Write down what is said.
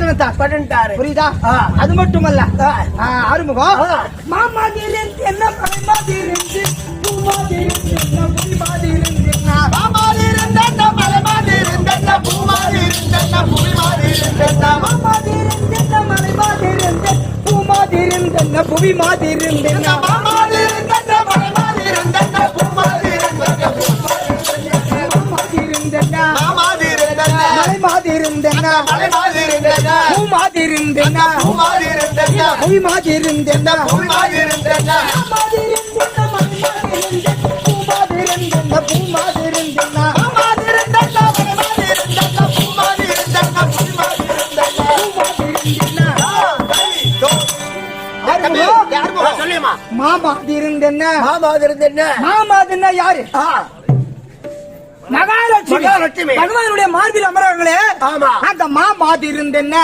பட்டன்ட்டாரு. புரியுதா? அது மட்டுமல்ல ஆறுமுகம் மாமாதிரன் என்ன மலைமாதிருந்து பூமாதிருந்து புரிமாதிருந்து மாமாதிருந்த மலைமாதிருந்த பூமாதிருந்த புவிமாதிருந்த மாமாதிருந்து மலைமாதிருந்து பூமாதிருந்து புவி மாதிருந்து மாமாதிருந்த மலைமாதிருந்த பூமாதிருந்த மலைமாதிருந்தன மலைமாதிருந்த பூமாதிருந்தன பூமாதிருந்த புவிமாதிருந்தன புவிமாதிருந்த பூமாதிருந்தன பூமாதிருந்தன மாமாதிருந்தன மாமாதிருந்தன யாரு? மகாலட்சுமி. மகாலட்சுமி பகவானுடைய மார்பில் அமர்வாங்களே, அந்த மாமாதிருந்தன